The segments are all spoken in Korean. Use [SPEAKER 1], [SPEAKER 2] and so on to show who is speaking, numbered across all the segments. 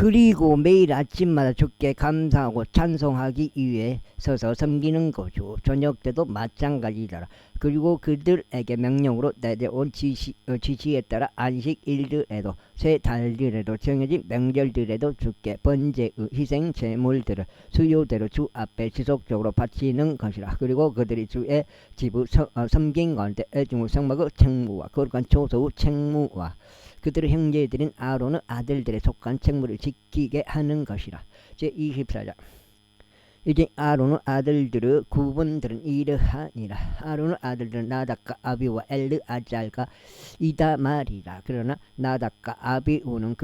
[SPEAKER 1] 그리고 매일 아침마다 주께 감사하고 찬송하기 위해 서서 섬기는 거죠. 저녁 때도 마찬가지더라. 그리고 그들에게 명령으로 내려온 지시에 따라 안식일들에도 새 달들에도 정해진 명절들에도 주께 번제의 희생 제물들을 수요대로 주 앞에 지속적으로 바치는 것이라. 그리고 그들이 주의 집을 섬긴 가운데 애중의 성막의 책무와 거룩한 초소의 책무와 그들의 형제들인 아론의 아들들에 속한 책무를 지키게 하는 것이라. 제24장. 이제 아론의 아들들의 구분들은 이러하니라. 아론의 아들들은 나답과 아비우와 엘르아잘과 이다말이라. 그러나 나답과 아비우는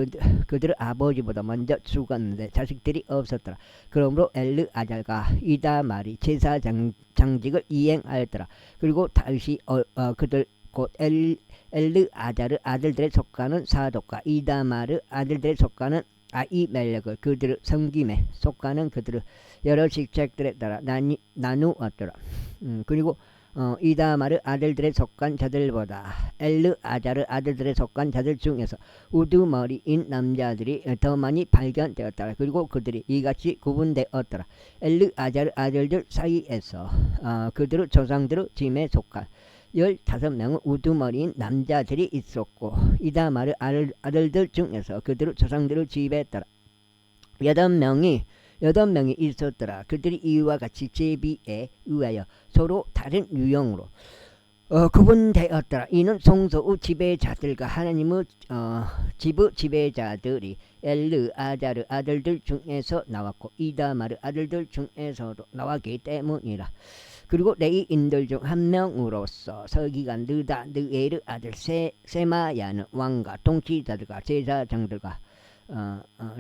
[SPEAKER 1] 그들의 아버지보다 먼저 죽었는데 자식들이 없었더라. 그러므로 엘르아잘과 이다말이 제사장직을 이행하였더라. 그리고 다시 그들 곧 엘르아잘의 아들들에 속하는 사독과 이다말의 아들들에 속하는 아이멜렉을 그들의 섬김에 속하는 그들의 여러 직책들에 따라 나누었더라. 그리고 이다말의 아들들에 속한 자들보다 엘르아잘의 아들들에 속한 자들 중에서 우두머리인 남자들이 더 많이 발견되었더라. 그리고 그들이 이같이 구분되었더라. 엘르아잘의 아들들 사이에서 그들의 조상들의 짐에 속한 15명의 우두머리인 남자들이 있었고 이다말의 아들들 중에서 그들의 조상들을 지배했더라. 8명이 있었더라. 그들이 이와 같이 제비에 의하여 서로 다른 유형으로 구분되었더라. 이는 성소의 지배자들과 하나님의 집의 지배자들이 엘르아잘의 아들들 중에서 나왔고 이다말의 아들들 중에서도 나왔기 때문이라. 그리고 레위인들 중 한 명으로서 서기관 느에르 아들 세마야는 왕과 통치자들과 제사장들과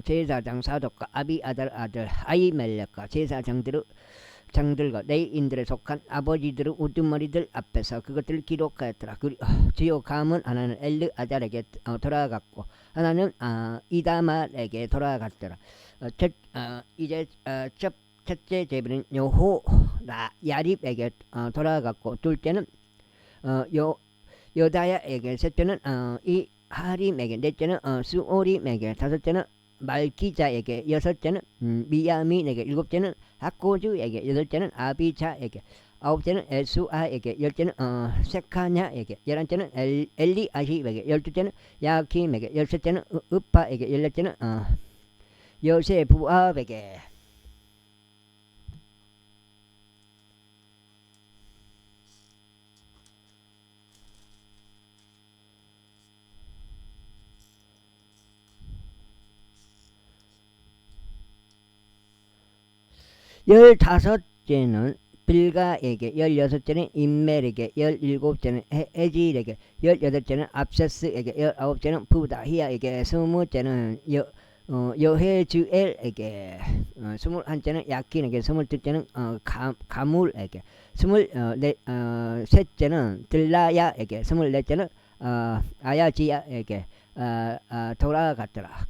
[SPEAKER 1] 제사장 사독과 아비아달 아들 아이멜렉과 제사장들과 레위인들에 속한 아버지들의 우두머리들 앞에서 그것들을 기록하였더라. 지옥함은 하나는 엘르아잘에게 돌아갔고 하나는 이다말에게 돌아갔더라. 첫째 제비는 야립에게 돌아갔고 둘째는 여다야에게, 셋째는 이 하림에게, 넷째는 수오림에게, 다섯째는 말기자에게, 여섯째는 미야민에게, 일곱째는 하코주에게, 여덟째는 아비자에게, 아홉째는 에수아에게, 열째는 세카냐에게, 열한째는 엘리아십에게, 열두째는 야킴에게, 열셋째는 으파에게, 열넷째는 여세부압에게. 열다섯째는 빌가에게, 16째는 임멜에게, 17째는 에질에게, 18째는 압세스에게, 19째는 부다히아에게, 20째는 여헤주엘에게, 21째는 야킨에게, 22째는 가물에게, 23째는 들라야에게, 24째는 아야지야에게 돌아갔더라.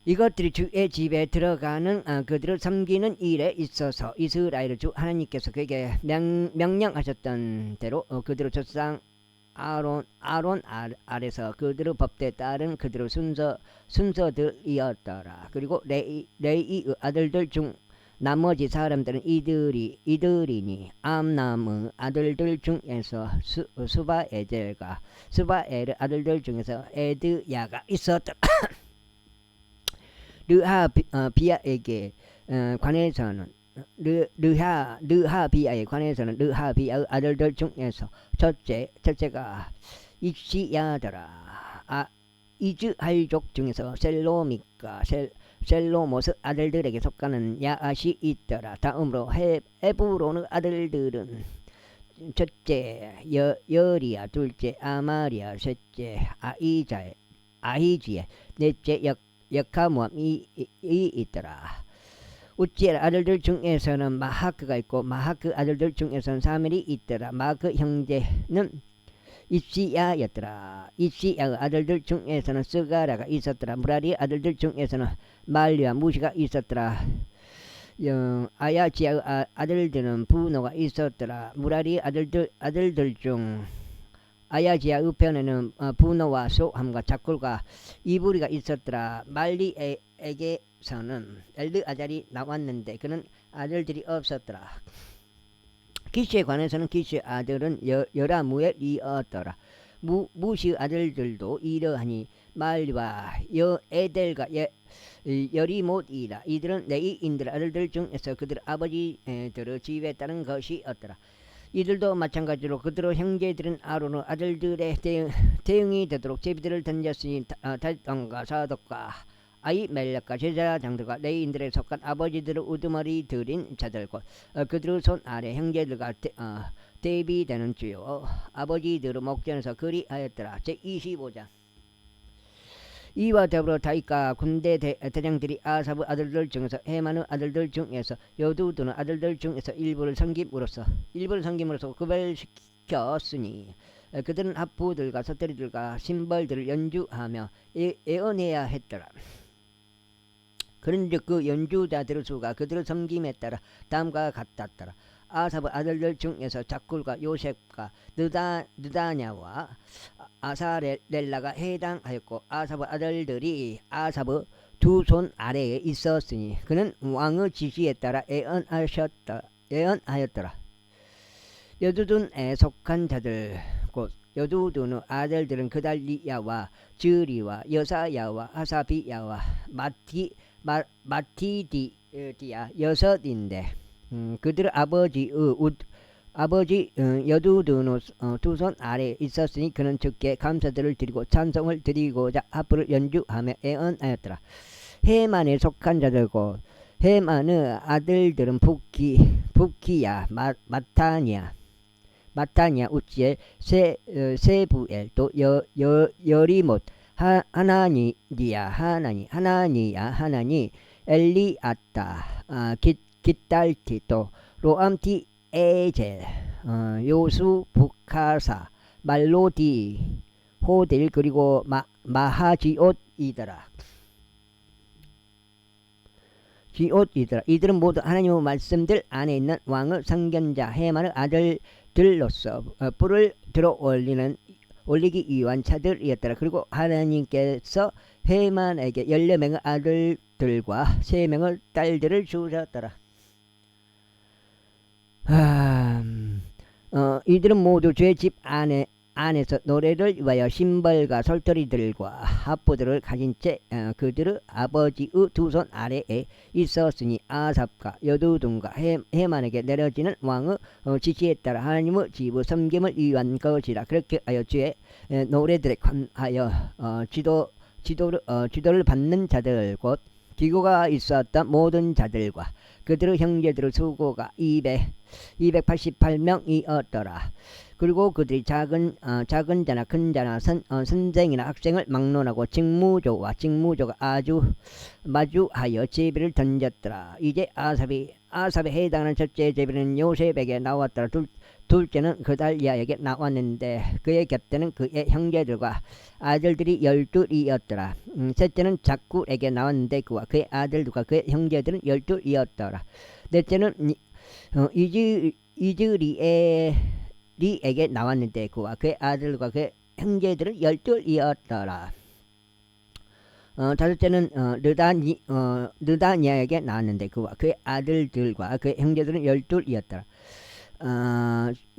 [SPEAKER 1] 이것들이 주의 집에 들어가는 그들을 섬기는 일에 있어서 이스라엘 주 하나님께서 그에게 명령하셨던 대로 그들의 조상 아론 아래서 그들의 법대에 따른 그들의 순서들이었더라. 그리고 레이의 아들들 중 나머지 사람들은 이들이니 암남의 아들들 중에서 수바엘의 아들들 중에서 에드야가 있었더라. 르하비야에게 관해서는 르하비야의 아들들 중에서 첫째가 입시야더라. 이즈할족 중에서 셀로모스 아들들에게 속하는 야앗이 있더라. 다음으로 헤브론의 아들들은 첫째 여리야, 둘째 아마리야, 셋째 아히지에, 넷째 여카모함이 있더라. 우찌엘 아들들 중에서는 마하크가 있고 마하크 아들들 중에서는 사멜이 있더라. 마하크 형제는 입시야였더라. 입시야의 아들들 중에서는 스가라가 있었더라. 무라리 아들들 중에서는 말리와 무시가 있었더라. 아야지야의 아들들은 부노가 있었더라. 무라리 아들들 중 아야지야 우편에는 분호와 소함과 작골과 이부리가 있었더라. 말리에게서는 엘드아잘이 나왔는데 그는 아들들이 없었더라. 기시에 관해서는 기시의 아들은 여라무엘이었더라. 무시의 아들들도 이러하니 말리와 에델과 여리못이라. 이들은 레이인들 아들들 중에서 그들 아버지들의 집에 따른 것이었더라. 이들도 마찬가지로 그들의 형제들은 아론의 아들들의 대응이 되도록 제비들을 던졌으니 달동과 사독과 아히멜렉과 제사장들과 레위인들에 속한 아버지들의 우두머리들인 자들 곧 그들의 손 아래 형제들과 대비되는 주요 아버지들의 목전에서 그리하였더라. 제25장. 이와 더불어 다윗과 군대 대장들이 아삽의 아들들 중에서 헤만의 아들들 중에서 여두둔의 아들들 중에서 일부를 섬김으로써 구별시켰으니 그들은 합부들과 서태리들과 심벌들을 연주하며 애언해야 했더라. 그런즉 그 연주자들의 수가 그들의 섬김에 따라 다음과 같았더라. 아삽의 아들들 중에서 작굴과 요셉과 느다냐와 아사렐라가 해당하였고 아삽의 아들들이 아삽의 두 손 아래에 있었으니 그는 왕의 지시에 따라 애언하였더라. 여두둔에 속한 자들 곧 여두둔의 아들들은 그달리야와 즈리와 여사야와 하사비야와 마티디야 여섯인데 그들의 아버지 여두둔의 두 손 아래에 있었으니 그는 주께 감사들을 드리고 찬송을 드리고자 하프를 연주하며 애언하였더라. 헤만에 속한 자들고 헤만의 아들들은 부키야 마타니아 우치엘 세부엘 또 여리못 하나니 엘리아따 깃달티 또 로암티 에젤 요수 부카사 말로디 호딜 그리고 마하지옷이더라. 이들은 모두 하나님의 말씀들 안에 있는 왕의 상견자 헤만의 아들들로서 뿔을 들어 올리기 위한 자들이었더라. 그리고 하나님께서 헤만에게 14명의 아들들과 3명의 딸들을 주셨더라. 이들은 모두 죄집 안에서 노래를 위하여 심벌과 설터리들과 합부들을 가진 채 그들의 아버지의 두 손 아래에 있었으니 아삽과 여두둔과 헤만에게 내려지는 왕의 지시에 따라 하나님의 집의 섬김을 위한 것이라. 그렇게 하여 주의 노래들에 관하여 지도를 받는 자들 곧 기고가 있었던 모든 자들과 그들의 형제들의 수고가 288명이었더라. 그리고 그들이 작은 자나 큰 자나 선생이나 학생을 막론하고 직무조가 아주 마주하여 제비를 던졌더라. 이제 아삽에 해당하는 첫째 제비는 요셉에게 나왔더라. 둘째는 그달리아에게 나왔는데 그의 곁에는 그의 형제들과 아들들이 12이었더라. 셋째는 작굴에게 나왔는데 그와 그의 아들들과 그의 형제들은 12이었더라. 넷째는 이즈리에게 나왔는데 그와 그의 아들과 그의 형제들은 12이었더라. 다섯째는 느다냐에게 나왔는데 그와 그의 아들들과 그의 형제들은 12이었더라.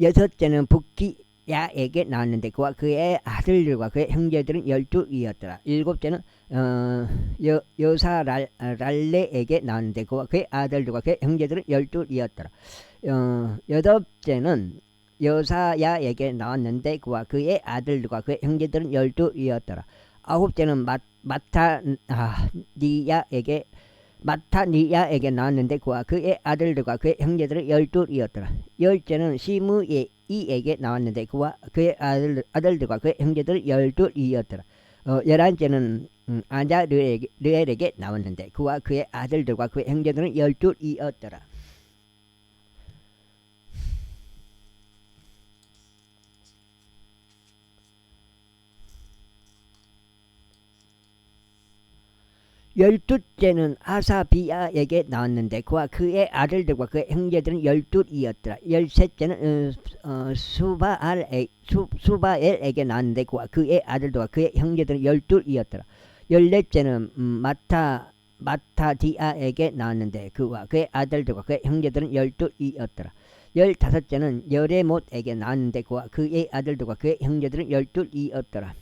[SPEAKER 1] 여섯째는 부키야에게 나왔는데 그와 그의 아들들과 그의 형제들은 12이었더라. 일곱째는 여사랄레에게 나왔는데 그와 그의 아들들과 그의 형제들은 12이었더라. 여덟째는 여사야에게 나왔는데 그와 그의 아들들과 그의 형제들은 12이었더라. 아홉째는 마타니야에게 나왔는데 그와 그의 아들들과 그의 형제들은 12이었더라. 열째는 시므에이에게 나왔는데 그와 그의 아들들과 그의 형제들은 12이었더라. 11째는 아자르엘에게 나왔는데 그와 그의 아들들과 그의 형제들은 12이었더라. 12째는 아사비아에게 나왔는데 그와 그의 아들들과 그의 형제들은 12이었더라. 13째는 수바엘에게 나왔는데 그와 그의 아들들과 그의 형제들은 12이었더라. 14째는 마타디아에게 나왔는데 그와 그의 아들들과 그의 형제들은 12이었더라. 15째는 여레못에게 나왔는데 그와 그의 아들들과 그의 형제들은 12이었더라.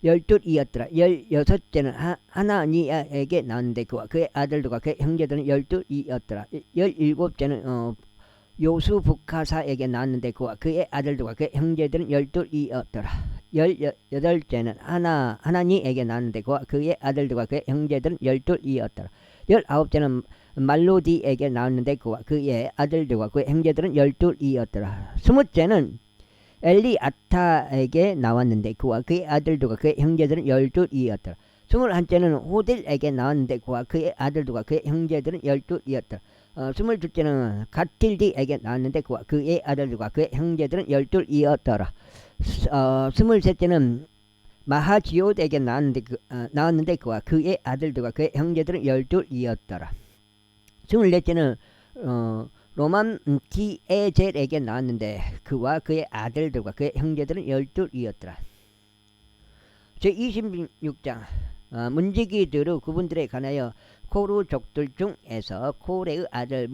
[SPEAKER 1] 16째는 하나니아에게 나왔는데 그와 그의 아들들과 그의 형제들은 12이었더라. 17째는 요수부카사에게 나왔는데 그와 그의 아들들과 그의 형제들은 12이었더라. 18째는 하나니에게 나왔는데 그와 그의 아들들과 그의 형제들은 12이었더라. 19째는 말로디에게 나왔는데 그와 그의 아들들과 그의 형제들은 12이었더라. 20째는 엘리아타에게 나왔는데 그와 그의 아들들과 그의 형제들은 12이었더라. 21째는 호딜에게 나왔는데 그와 그의 아들들과 그의 형제들은 12이었더라. 22째는 가틸디에게 나왔는데 그와 그의 아들들과 그의 형제들은 12이었더라. 23째는 마하지옷에게 나왔는데 그와 그의 아들들과 그의 형제들은 12이었더라. 24째는 로맘티에젤에게 나왔는데 그와 그의 아들들과 그의 형제들은 12이었더라. 제26장 문지기들의 그분들에 관하여 코르족들 중에서 코레의 아들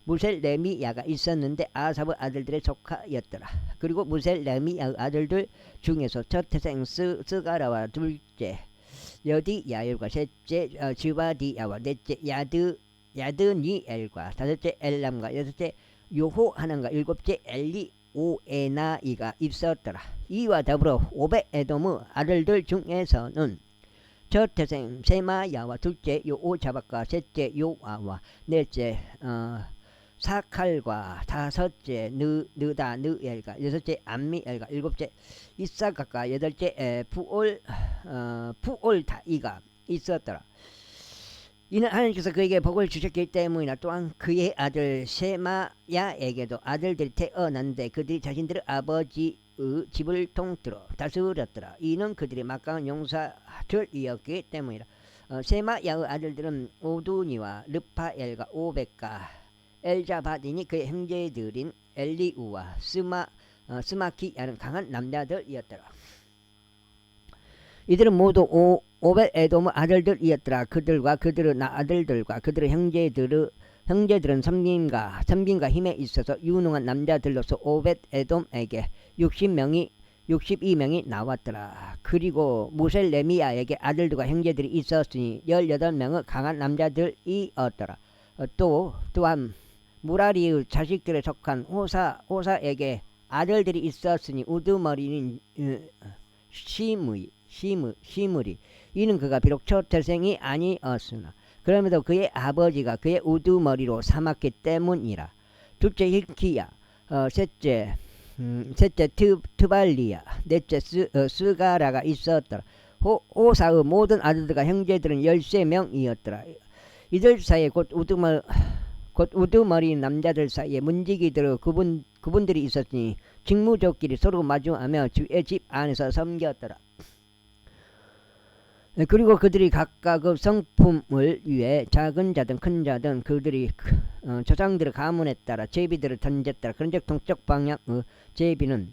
[SPEAKER 1] 무셀레미야가 있었는데 아삽의 아들들에 속하였더라. 그리고 무셀레미야의 아들들 중에서 첫 태생 스가라와 둘째 여디야엘과 셋째 즈바디야와 넷째 야드니엘과 다섯째 엘람과 여섯째 요호하난과 일곱째 엘리오에나이가 있었더라. 이와 더불어 오벳에돔의 아들들 중에서는 첫 태생 세마야와 둘째 요오자박과 셋째 요아와 넷째 사칼과 다섯째 느다느엘과 여섯째 암미엘과 일곱째 이사각과 여덟째 푸올다이가 있었더라. 이는 하나님께서 그에게 복을 주셨기 때문이나 또한 그의 아들 세마야에게도 아들들이 태어났는데 그들이 자신들의 아버지의 집을 통틀어 다스렸더라. 이는 그들이 막강한 용사들이었기 때문이라. 세마야의 아들들은 오두니와 르파엘과 오벳과 엘자바디니 그의 형제들인 엘리우와 스마키야는 강한 남자들이었더라. 이들은 모두 오벳에돔의 아들들이었더라. 그들과 그들의 아들들과 그들의 형제들은 섬김과 힘에 있어서 유능한 남자들로서 오벳에돔에게 62명이 나왔더라. 그리고 무셀레미야에게 아들들과 형제들이 있었으니 18명의 강한 남자들이었더라. 또한 무라리의 자식들에 속한 호사에게 아들들이 있었으니 우두머리인 시므리. 이는 그가 비록 첫 태생이 아니었으나 그럼에도 그의 아버지가 그의 우두머리로 삼았기 때문이라. 둘째 hil키야, 셋째 트발리야, 넷째 스가라가 있었더라. 호사의 모든 아들들과 형제들은 13명이었더라. 이들 사이에 곧 우두머리 남자들 사이에 문지기들의 그분들이 있었으니 직무족끼리 서로 마주하며 주의 집 안에서 섬겼더라. 그리고 그들이 각각의 성품을 위해 작은 자든 큰 자든 그들이 조상들의 가문에 따라 제비들을 던졌더라. 그런즉 동쪽 방향의 제비는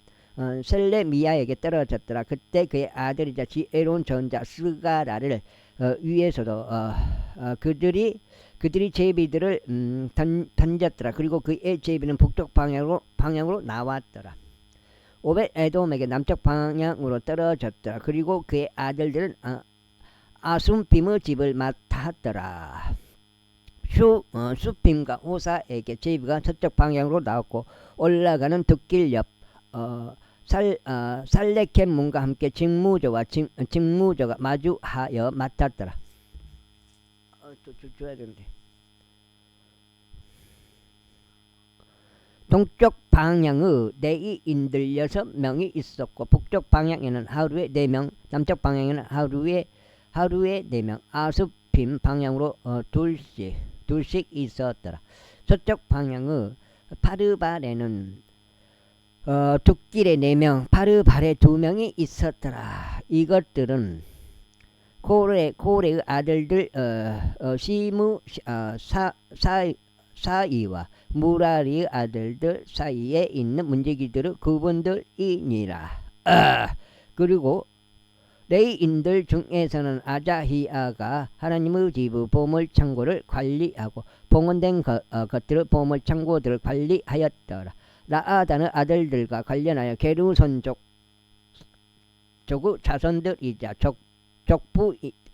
[SPEAKER 1] 셀레미야에게 떨어졌더라. 그때 그의 아들이자 지혜로운 전자 스가라를 위에서도 그들이 제비들을 던졌더라. 그리고 그의 제비는 북쪽 방향으로 나왔더라. 오벳에돔에게 남쪽 방향으로 떨어졌더라. 그리고 그의 아들들은 아숨빔의 집을 맡았더라. 수빔과 호사에게 제비가 서쪽 방향으로 나왔고 올라가는 득길 옆 살레켐 문과 함께 직무저가 마주하여 맡았더라. 또 줘야 되는데. 동쪽 방향의 내이인들 6명이 있었고 북쪽 방향에는 하루에 4명, 남쪽 방향에는 하루에 4명, 아스빔 방향으로 둘씩 있었더라. 서쪽 방향의 파르발에는 둑길에 4명, 파르발에 2명이 있었더라. 이것들은 고레의 아들들 시무 사이와 무라리의 아들들 사이에 있는 문제기들의 그분들이니라. 그리고 레이인들 중에서는 아자히아가 하나님의 집의 보물창고를 관리하고 봉헌된 것들의 보물창고들을 관리하였더라. 라아단의 아들들과 관련하여 게르손족 족의 자손들이자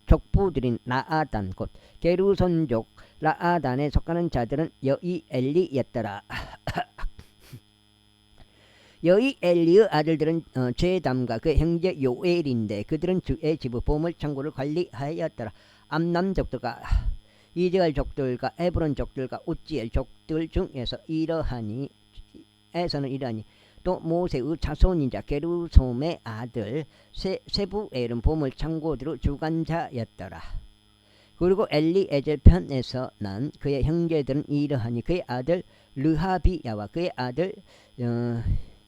[SPEAKER 1] 족부들인 라아단 곧 게르손족 라아단에 속하는 자들은 여이엘리였더라. 여이엘리의 아들들은 제담과 그 형제 요엘인데 그들은 주의 집의 보물창고를 관리하였더라. 암남족들과 이스라엘 족들과 에브론 족들과 우지엘 족들 중에서 이러하니 또 모세의 자손이자 게르솜의 아들 세부엘은 보물창고들의 주관자였더라. 그리고 엘리에젤 편에서 난 그의 형제들은 이러하니 그의 아들 르하비야와 그의 아들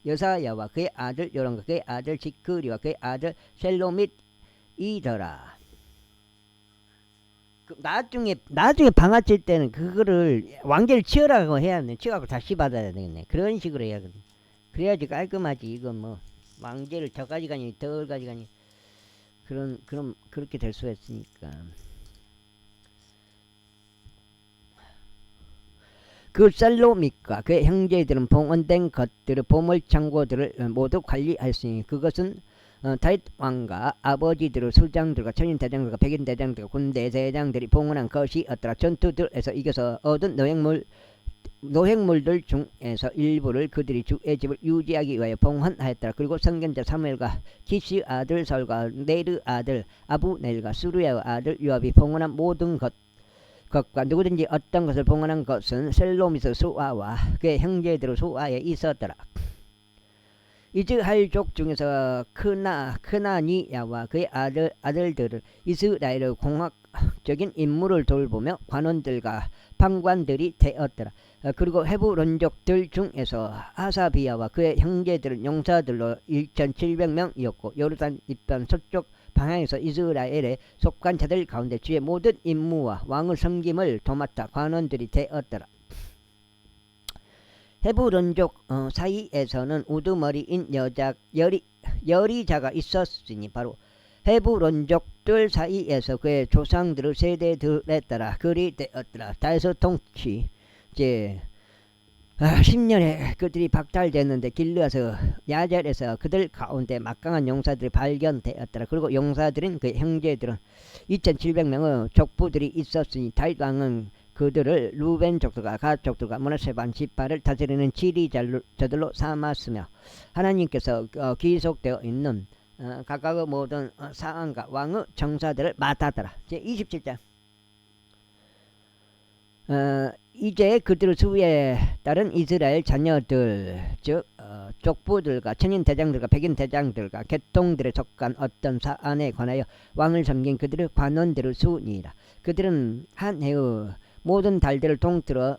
[SPEAKER 1] 여사야와 그의 아들 요람과 그의 아들 지크리와 그의 아들 셀로밋이더라. 나중에 방아칠 때는 그거를 왕제를 치우라고 해야 돼. 치우라고 다시 받아야 되겠네. 그런 식으로 해야거든. 그래야지 깔끔하지. 이건 뭐 왕제를 더 가져가니 덜 가져가니 그럼 그렇게 될 수가 있으니까. 그 셀로밋과 그의 형제들은 봉헌된 것들의 보물창고들을 모두 관리하였으니 그것은 다윗 왕과 아버지들의 수장들과 천인 대장들과 백인 대장들과 군대 대장들이 봉헌한 것이었더라. 전투들에서 이겨서 얻은 노획물들 중에서 일부를 그들이 주의 집을 유지하기 위하여 봉헌하였더라. 그리고 선견자 사무엘과 기시 아들 사울과 네르 아들 아브넬과 수르야의 아들 요압이 봉헌한 모든 것과 누구든지 어떤 것을 봉헌한 것은 셀로밋의 수아와 그의 형제들의 수아에 있었더라. 이스라엘족 중에서 크나니야와 그의 아들들을 이스라엘의 공학적인 임무를 돌보며 관원들과 판관들이 되었더라. 그리고 헤브론족들 중에서 아사비야와 그의 형제들은 용사들로 1700명이었고 요르단 이편 서쪽 방향에서 이스라엘에 속한 자들 가운데 주의 모든 임무와 왕의 섬김을 도맡아 관원들이 되었더라. 헤브론족 사이에서는 우두머리인 여리자가 있었으니 바로 헤브론족들 사이에서 그의 조상들의 세대들에 따라 그리 되었더라. 다윗의 통치 이제 10년에 그들이 박탈됐는데 길르앗의 야잘에서 그들 가운데 막강한 용사들이 발견되었더라. 그리고 용사들인 그 형제들은 2700명의 족부들이 있었으니 다윗 왕은 그들을 루벤 족들과 갓 족들과 므낫세 반 지파를 다스리는 지리자들로 삼았으며 하나님께서 기록되어 있는 각각의 모든 사안과 왕의 정사들을 맡았더라. 제 27장 이제 그들의 수위에 따른 이스라엘 자녀들 즉 족부들과 천인 대장들과 백인 대장들과 계통들에 속한 어떤 사안에 관하여 왕을 섬긴 그들의 관원들의 수니라. 그들은 한 해의 모든 달들을 통틀어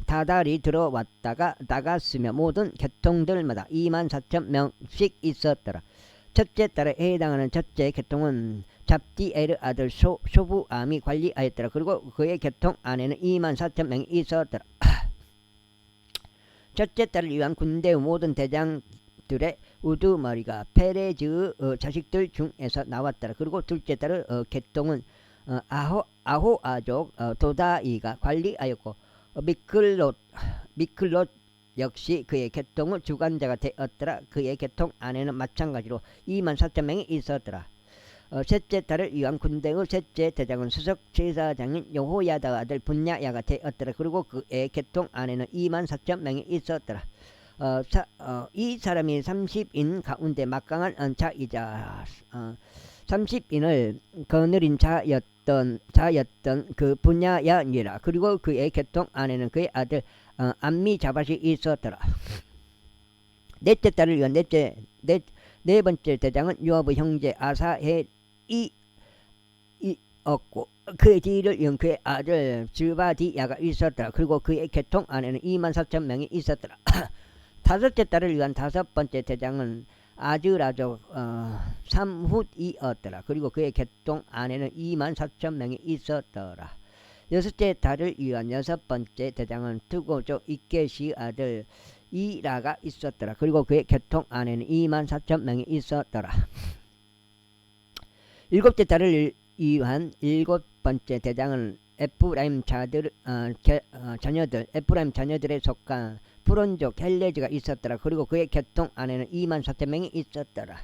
[SPEAKER 1] 다달이 들어왔다가 나갔으며 모든 계통들마다 24,000명씩 있었더라. 첫째 달에 해당하는 첫째 계통은 잡디엘의 아들 쇼부암이 관리하였더라. 그리고 그의 계통 안에는 24,000명이 있었더라. 첫째 달을 위한 군대의 모든 대장들의 우두머리가 페레즈의 자식들 중에서 나왔더라. 그리고 둘째 달의 계통은 아호아족 도다이가 관리하였고 미클롯 역시 그의 계통의 주관자가 되었더라. 그의 계통 안에는 마찬가지로 24,000명이 있었더라. 셋째 달을 위한 군대의 셋째 대장은 수석 제사장인 여호야다 아들 분야야가 되었더라. 그리고 그의 계통 안에는 24,000명이 있었더라. 이 사람이 30인 가운데 막강한 자이자 30인을 거느린 자였던 그 분야야니라. 그리고 그의 계통 안에는 그의 아들 암미자밭이 있었더라. 넷째 달을 위한 네 번째 대장은 요압의 형제 아사헬이 없고 그의 뒤를 이은 그의 아들 즈바디야가 있었더라. 그리고 그의 계통 안에는 24,000명이 있었더라. 다섯째 달을 위한 다섯 번째 대장은 아즈라족 삼훗이었더라. 그리고 그의 계통 안에는 24,000명이 있었더라. 여섯째 달을 위한 여섯 번째 대장은 트고족 이케시 아들 이라가 있었더라. 그리고 그의 계통 안에는 24,000명이 있었더라. 일곱째 달을 위한 일곱 번째 대장은 에프라임 자녀들에 속한 푸른족 헬레즈가 있었더라. 그리고 그의 계통 안에는 24,000명이 있었더라.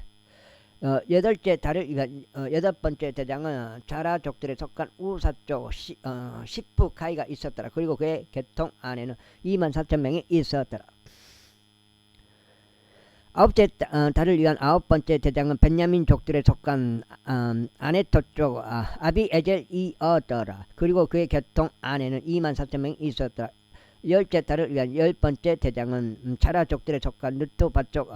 [SPEAKER 1] 여덟째 달을 위한 여덟 번째 대장은 자라족들에 속한 우사족 시프카이가 있었더라. 그리고 그의 계통 안에는 24,000명이 있었더라. 아홉째 달을 위한 아홉 번째 대장은 벤야민족들에 속한 아네토족 아비에젤이었더라. 그리고 그의 계통 안에는 24,000명이 있었더라. 열째 달을 위한 열 번째 대장은 자라족들에 속한 느토바족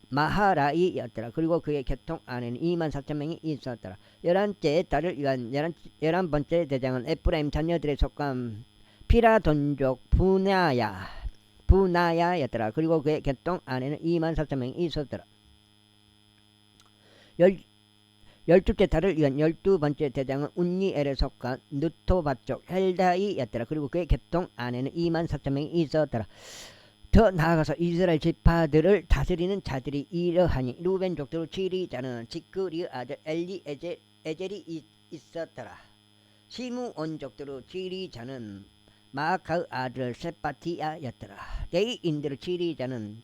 [SPEAKER 1] 마하라이였더라. 그리고 그의 계통 안에는 24,000명이 있었더라. 열한째 달을 위한 열한 번째 대장은 에프라임 자녀들에 속한 피라돈족 부나야였더라. 그리고 그의 계통 안에는 24,000명이 있었더라. 열둘째 달을 위한 열두 번째 대장은 운니엘에 속한 느토바족 헬다이였더라. 그리고 그의 계통 안에는 24,000명이 있었더라. 더 나아가서 이스라엘 지파들을 다스리는 자들이 이러하니 루벤족들 지리자는 지크리의 아들 엘리에젤이 있었더라. 시므온족들 지리자는 마아카의 아들 세파티야였더라. 레위인들 지리자는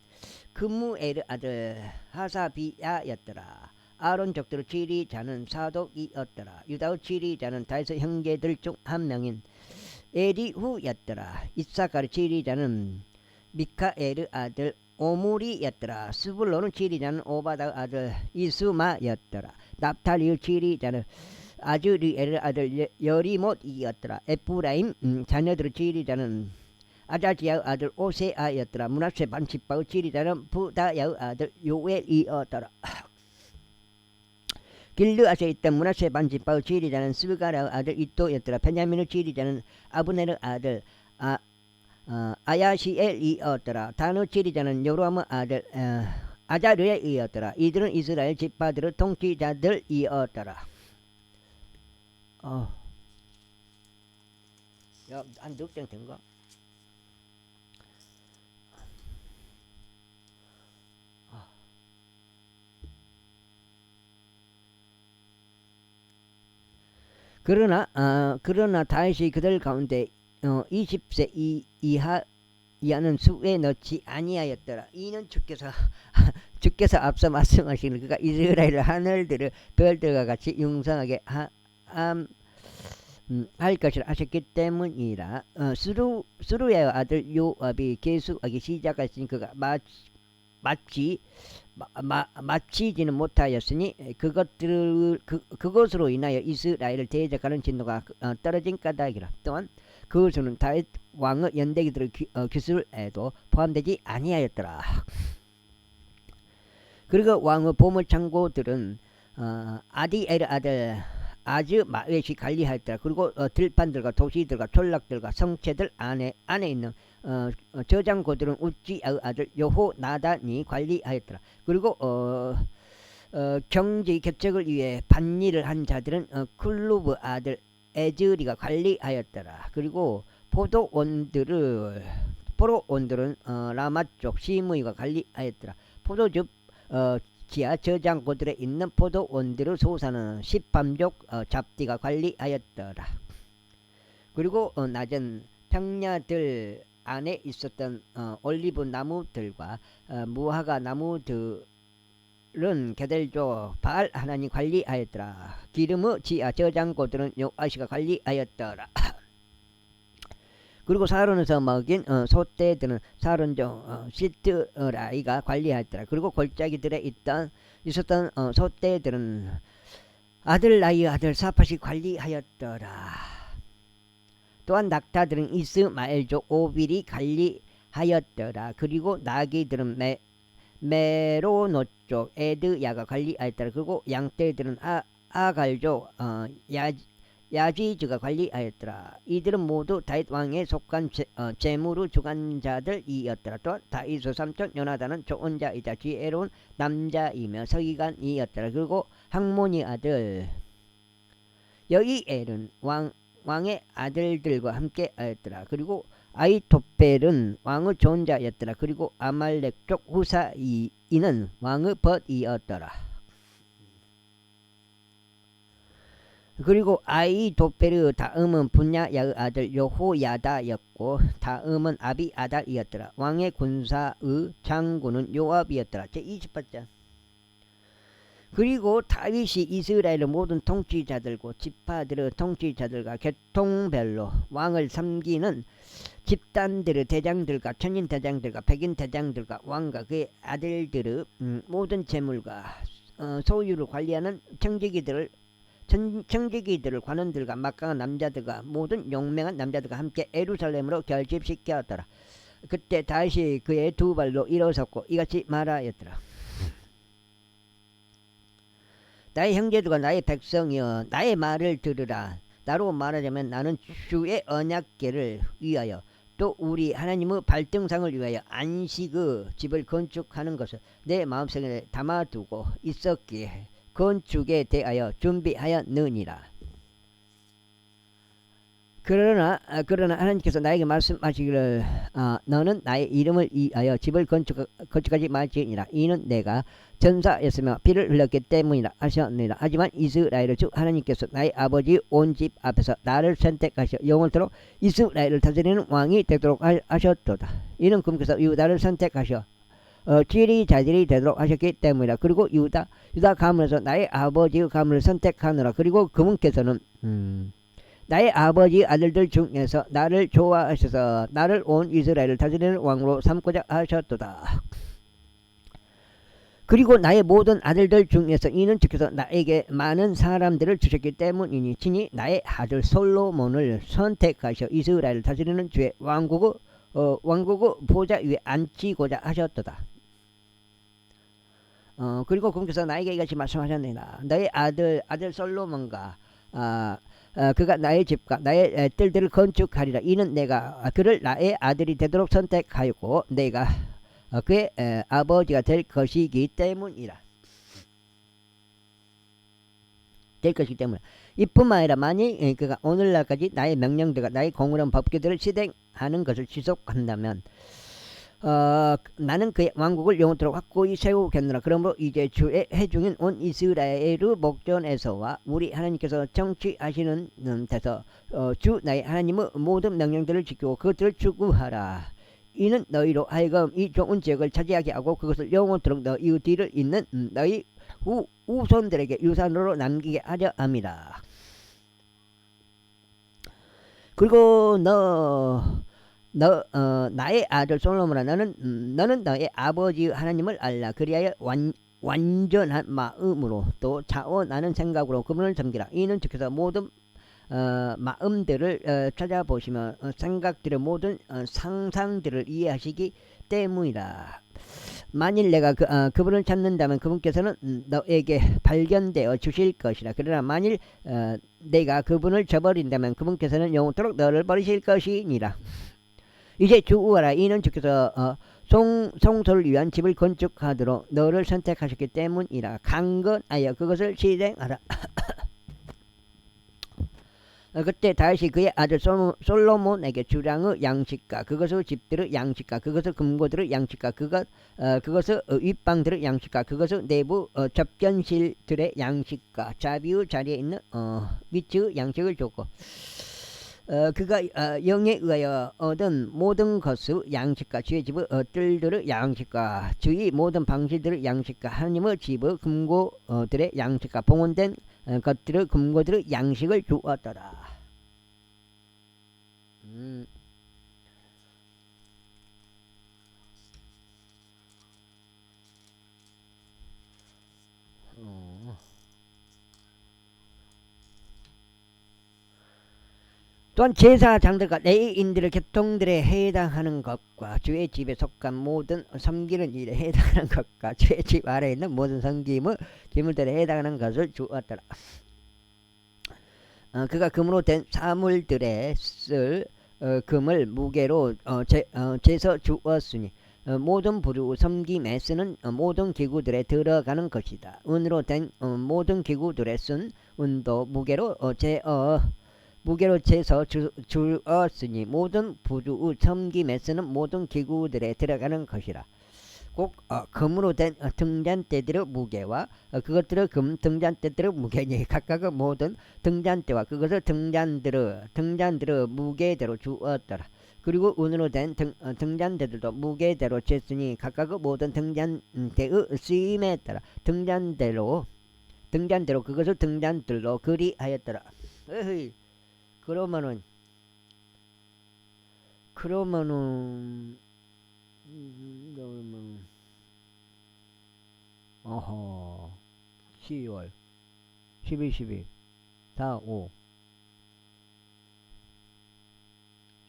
[SPEAKER 1] 그무엘의 아들 하사비야였더라. 아론족들 지리자는 사독이었더라. 유다의 지리자는 다윗의 형제들 중 한 명인 에리후였더라. 이사카의 지리자는 미카엘의 아들 오므리였더라. 스불론의 지리자는 오바다의 아들 이스마였더라. 납탈리의 지리자는 아즈리엘의 아들 여리못이었더라. 에프라임 자녀들의 지리자는 아자지야의 아들 오세아였더라. 므낫세 반지파의 지리자는 부다야의 아들 요엘이었더라. 길르앗에 있던 므낫세 반지파의 지리자는 스가라의 아들 이또였더라. 베냐민의 지리자는 아브넬의 아들 아야시엘이었더라. 단의 지리자는 요로함의 아들 아자르엘이었더라. 이들은 이스라엘 지파들의 통치자들이었더라. 안 득정 된가? 그러나 다윗이 그들 가운데 20세 이하는 수에 넣지 아니하였더라. 이는 주께서 앞서 말씀하시는 그가 이스라엘의 하늘들을 별들과 같이 융성하게 할 것을 아셨기 때문이라. 수루야의 아들 요압이 계수하기 시작하시니 그가 마치지는 못하였으니 그것으로 인하여 이스라엘을 대적하는 진노가 떨어진 까닭이라. 또한 그것은 다윗 왕의 연대기들의 기술에도 포함되지 아니하였더라. 그리고 왕의 보물창고들은 아디엘 아들 아즈마웻이 관리하였더라. 그리고 들판들과 도시들과 졸락들과 성체들 안에 있는 저장고들은 우찌아의 아들 여호나단이 관리하였더라. 그리고 경제 개척을 위해 반일을 한 자들은 클루브 아들 에즈리가 관리하였더라. 그리고 포도원들은 라마족 시므이가 관리하였더라. 포도즙 지하 저장고들에 있는 포도원들의 소사는 십밤족 잡디가 관리하였더라. 그리고 낮은 평야들 안에 있었던 올리브 나무들과 무화과 나무들은 게델족 바알 하나님 관리하였더라. 기름의 지하 저장고들은 요아시가 관리하였더라. 그리고 사론에서 먹인 소떼들은 사론종 시트라이가 관리하였더라. 그리고 골짜기들에 있었던 소떼들은 아들라이의 아들 사팟이 관리하였더라. 또한 낙타들은 이스마엘족 오빌이 관리하였더라. 그리고 나귀들은 메로노족 에드야가 관리하였더라. 그리고 양떼들은 아갈족 야지즈가 관리하였더라. 이들은 모두 다윗 왕에 속한 재무로 주관자들이었더라. 또한 다윗의 삼촌 요나단은 좋은 자이자 지혜로운 남자이며 서기관이었더라. 그리고 학몬이 아들 여이엘은 왕의 아들들과 함께 하였더라. 그리고 아히토펠은 왕의 좋은 자였더라. 그리고 아말렉 쪽 후사이는 왕의 벗이었더라. 그리고 아히토펠의 다음은 분야야의 아들 여호야다였고 다음은 아비아달이었더라. 왕의 군사의 장군은 요압이었더라. 제20번째. 그리고 다윗이 이스라엘의 모든 통치자들과 지파들의 통치자들과 계통별로 왕을 섬기는 집단들의 대장들과 천인 대장들과 백인 대장들과 왕과 그의 아들들의 모든 재물과 소유를 관리하는 청지기들을 관원들과 막강한 남자들과 모든 용맹한 남자들과 함께 예루살렘으로 결집시켰더라. 그때 다시 그의 두 발로 일어섰고 이같이 말하였더라. 나의 형제들과 나의 백성이여 나의 말을 들으라. 나로 말하자면 나는 주의 언약궤를 위하여 또 우리 하나님의 발등상을 위하여 안식의 집을 건축하는 것을 내 마음속에 담아두고 있었기에 건축에 대하여 준비하였느니라. 그러나 하나님께서 나에게 말씀하시기를 너는 나의 이름을 위하여 집을 건축하지 말지니라. 이는 내가 전사였으며 피를 흘렸기 때문이라 하셨느니라. 하지만 이스라엘의 주 하나님께서 나의 아버지 온 집 앞에서 나를 선택하셔 영원토록 이스라엘을 다스리는 왕이 되도록 하셨도다. 이는 그분께서 유다를 선택하셔 지리자들이 되도록 하셨기 때문이라. 그리고 유다 가문에서 나의 아버지의 가문을 선택하느라. 그리고 그분께서는 나의 아버지 아들들 중에서 나를 좋아하셔서 나를 온 이스라엘을 다스리는 왕으로 삼고자 하셨도다. 그리고 나의 모든 아들들 중에서 이는 주께서 나에게 많은 사람들을 주셨기 때문이니 친히 나의 아들 솔로몬을 선택하셔 이스라엘을 다스리는 주의 왕국의 보좌 위에 앉히고자 하셨도다. 그리고 그분께서 나에게 이같이 말씀하셨느니라. 너의 아들 솔로몬과 그가 나의 집과 나의 뜰들을 건축하리라. 이는 내가 그를 나의 아들이 되도록 선택하였고 내가 그의 아버지가 될 것이기 때문이라. 이뿐만 아니라 만일 그가 오늘날까지 나의 명령들과 나의 공의로운 법규들을 실행하는 것을 지속한다면 나는 그의 왕국을 영원토록 확고히 세우겠노라. 그러므로 이제 주의 회중인 온 이스라엘의 목전에서와 우리 하나님께서 정치하시는 데서 주 나의 하나님의 모든 명령들을 지키고 그것들을 추구하라. 이는 너희로 하여금 이 좋은 지역을 차지하게 하고 그것을 영원토록 너희 뒤를 잇는 너희 후손들에게 유산으로 남기게 하려 함이라. 그리고 나의 아들 솔로몬아 너는 너의 아버지 하나님을 알라. 그리하여 완전한 마음으로 또 자원하는 생각으로 그분을 섬기라. 이는 주께서 모든 마음들을 찾아보시며 생각들의 모든 상상들을 이해하시기 때문이라. 만일 내가 그분을 찾는다면 그분께서는 너에게 발견되어 주실 것이라. 그러나 만일 내가 그분을 저버린다면 그분께서는 영원토록 너를 버리실 것이니라. 이제 주우하라. 이는 주께서 성소를 위한 집을 건축하도록 너를 선택하셨기 때문이라. 강건하여 그것을 실행하라. 그때 다시 그의 아들 솔로몬에게 주량의 양식과 그것의 집들의 양식과 그것의 금고들의 양식과 그것의 윗방들의 양식과 그것의 내부 접견실들의 양식과 자비의 자리에 있는 위치의 양식을 줬고 그가 영에 의하여 얻은 모든 것의 양식과 주의 집의 뜰들의 양식과 주의 모든 방실들의 양식과 하나님의 집의 금고들의 양식과 봉헌된 것들의 금고들의 양식을 주었더라. 또한 제사장들과 레위인들의 계통들에 해당하는 것과 주의 집에 속한 모든 섬기는 일에 해당하는 것과 주의 집 아래에 있는 모든 섬김의 기물들에 해당하는 것을 주었더라. 그가 금으로 된 사물들에 쓸 금을 무게로 재서 주었으니 모든 부류 섬김에 쓰는 모든 기구들에 들어가는 것이다. 은으로 된 모든 기구들에 쓴 은도 무게로 재서 주었으니 모든 부류 섬김에 쓰는 모든 기구들에 들어가는 것이라. 꼭 금으로 된 등잔대들의 무게와 그것들의 금 등잔대들의 무게니 각각 모든 등잔대와 그것을 등잔들의 무게대로 주었더라. 그리고 은으로 된 등잔대들도 무게대로 쟀으니 각각 모든 등잔대의 쓰임에 따라 등잔대로 그것을 등잔들로 그리하였더라. 에헤이, 그러면은 어허 10월 11 12 4 5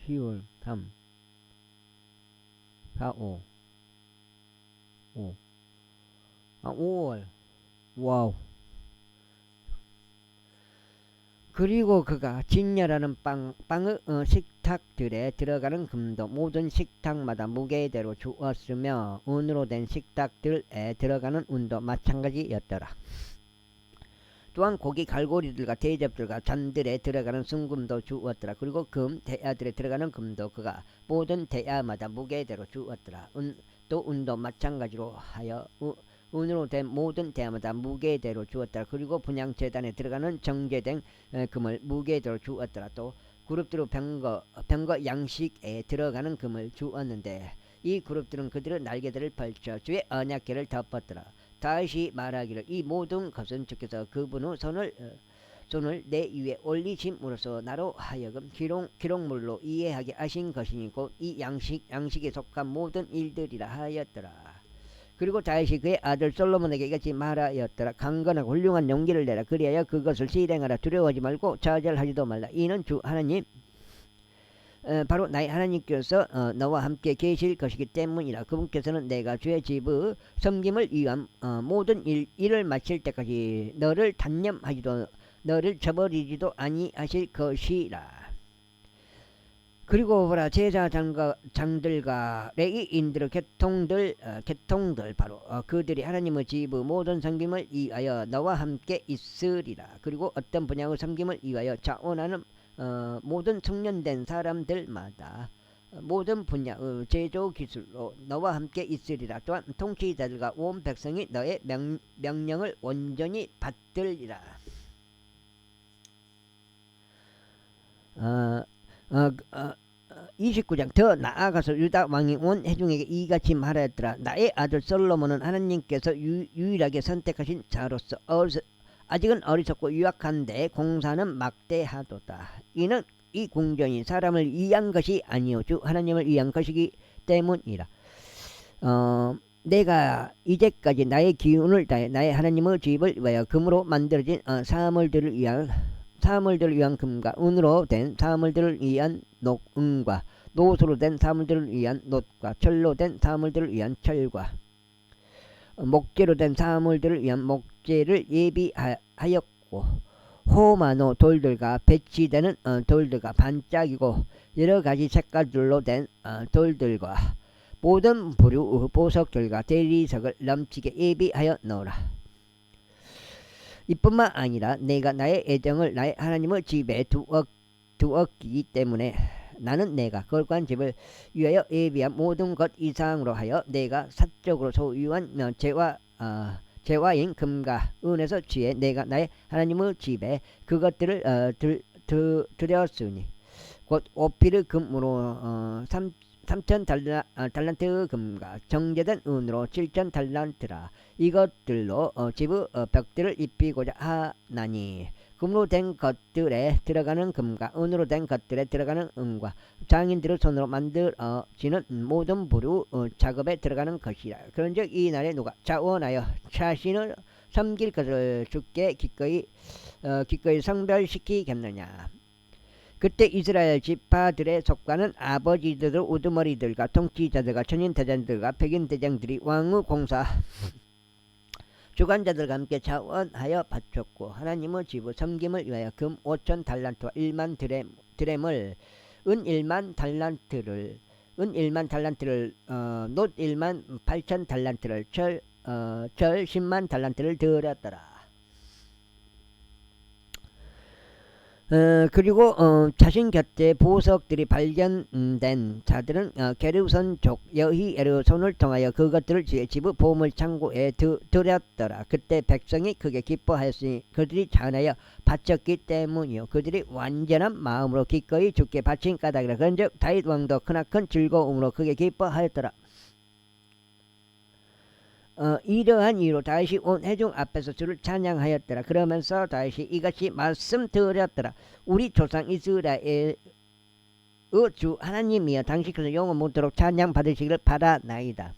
[SPEAKER 1] 10월 3 4 5 5 5월 와우. 그리고 그가 진열하는 빵의 식탁들에 들어가는 금도 모든 식탁마다 무게대로 주었으며 은으로 된 식탁들에 들어가는 은도 마찬가지였더라. 또한 고기 갈고리들과 대접들과 잔들에 들어가는 순금도 주었더라. 그리고 금 대야들에 들어가는 금도 그가 모든 대야마다 무게대로 주었더라. 또 은도 마찬가지로 하여 은으로 된 모든 대야마다 무게대로 주었더라. 그리고 분향제단에 들어가는 정제된 금을 무게대로 주었더라. 또 그룹들의 병거 양식에 들어가는 금을 주었는데 이 그룹들은 그들의 날개들을 펼쳐 주의 언약궤를 덮었더라. 다시 말하기를 이 모든 것은 주께서 그분의 손을 내 위에 올리심으로써 나로 하여금 기록물로 이해하게 하신 것이니 곧 이 양식에 속한 모든 일들이라 하였더라. 그리고 다시 그의 아들 솔로몬에게 이같이 말하였더라. 강건하고 훌륭한 용기를 내라. 그리하여 그것을 실행하라. 두려워하지 말고 좌절하지도 말라. 이는 주 하나님 바로 나의 하나님께서 너와 함께 계실 것이기 때문이라. 그분께서는 내가 주의 집의 섬김을 위한 모든 일을 마칠 때까지 너를 단념하지도 너를 저버리지도 아니하실 것이라. 그리고 보라, 제사장들과 레위인들의 계통들 바로 그들이 하나님의 집의 모든 섬김을 위하여 너와 함께 있으리라. 그리고 어떤 분야의 섬김을 위하여 자원하는 모든 청년된 사람들마다 모든 분야의 제조 기술로 너와 함께 있으리라. 또한 통치자들과 온 백성이 너의 명령을 온전히 받들리라. 29장 더 나아가서 유다 왕이 온 회중에게 이같이 말하였더라. 나의 아들 솔로몬은 하나님께서 유일하게 선택하신 자로서 아직은 어리석고 유약한데 공사는 막대하도다. 이는 이 궁전이 사람을 위한 것이 아니요 주 하나님을 위한 것이기 때문이라. 내가 이제까지 나의 기운을 다해 나의 하나님의 집을 위하여 금으로 만들어진 사물들을 위한 금과 은으로 된 사물들을 위한 은과 노소로 된 사물들을 위한 놋과 철로 된 사물들을 위한 철과 목재로 된 사물들을 위한 목재를 예비하였고 호마노 돌들과 배치되는 돌들과 반짝이고 여러가지 색깔들로 된 돌들과 모든 부류의 보석들과 대리석을 넘치게 예비하여 넣으라. 이뿐만 아니라 내가 나의 애정을 나의 하나님의 집에 두었기 때문에 나는 내가 거룩한 집을 위하여 예비한 모든 것 이상으로 하여 내가 사적으로 소유한 재화인 금과 은에서 취해 내가 나의 하나님의 집에 그것들을 드렸으니 곧 오피르 금으로 3,000 달란트 금과 정제된 은으로 7,000 달란트라. 이것들로 집의 벽들을 입히고자 하나니 금으로 된 것들에 들어가는 금과 은으로 된 것들에 들어가는 은과 장인들의 손으로 만들어지는 모든 부류 작업에 들어가는 것이라. 그런즉 이 날에 누가 자원하여 자신을 섬길 것을 주께 기꺼이 성별시키겠느냐. 그때 이스라엘 지파들의 속과는 아버지들의 우두머리들과 통치자들과 천인대장들과 백인대장들이 왕의 공사 주관자들과 함께 자원하여 바쳤고 하나님의 집의 섬김을 위하여 금 5천 달란트와 1만 드램을 은 1만 달란트를 놋 1만 8천 달란트를 절 10만 달란트를 드렸더라. 그리고 자신 곁에 보석들이 발견된 자들은 게르손족 여히에르 손을 통하여 그것들을 집의 보물 창고에 들였더라. 그때 백성이 크게 기뻐하였으니 그들이 잘하여 바쳤기 때문이요 그들이 완전한 마음으로 기꺼이 주께 바친 까닭이라. 그런즉 다윗 왕도 크나큰 즐거움으로 크게 기뻐하였더라. 이러한 이유로 다윗이 온 회중 앞에서 주를 찬양하였더라. 그러면서 다윗이 이같이 말씀드렸더라. 우리 조상 이스라엘의 주 하나님이여 당신께서 영원 못도록 찬양 받으시기를 바라나이다.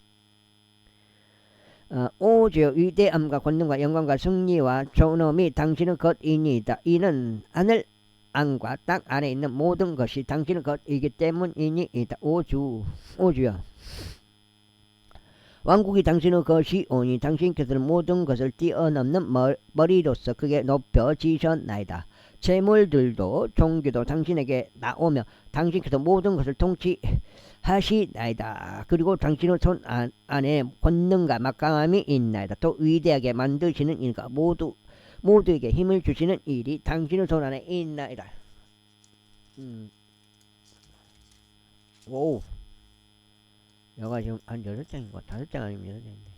[SPEAKER 1] 오 주여 위대함과 권능과 영광과 승리와 존엄이 당신의 것이니이다. 이는 하늘 안과 땅 안에 있는 모든 것이 당신의 것이기 때문이니이다. 오 주여 왕국이 당신의 것이오니 당신께서는 모든 것을 뛰어넘는 머리로서 크게 높여지셨나이다. 재물들도 종교도 당신에게 나오며 당신께서 모든 것을 통치하시나이다. 그리고 당신의 손 안에 권능과 막강함이 있나이다. 또 위대하게 만드시는 일과 모두에게 힘을 주시는 일이 당신의 손 안에 있나이다. 오, 여가 지금 한 6장인가 5장 아니면 6장인데.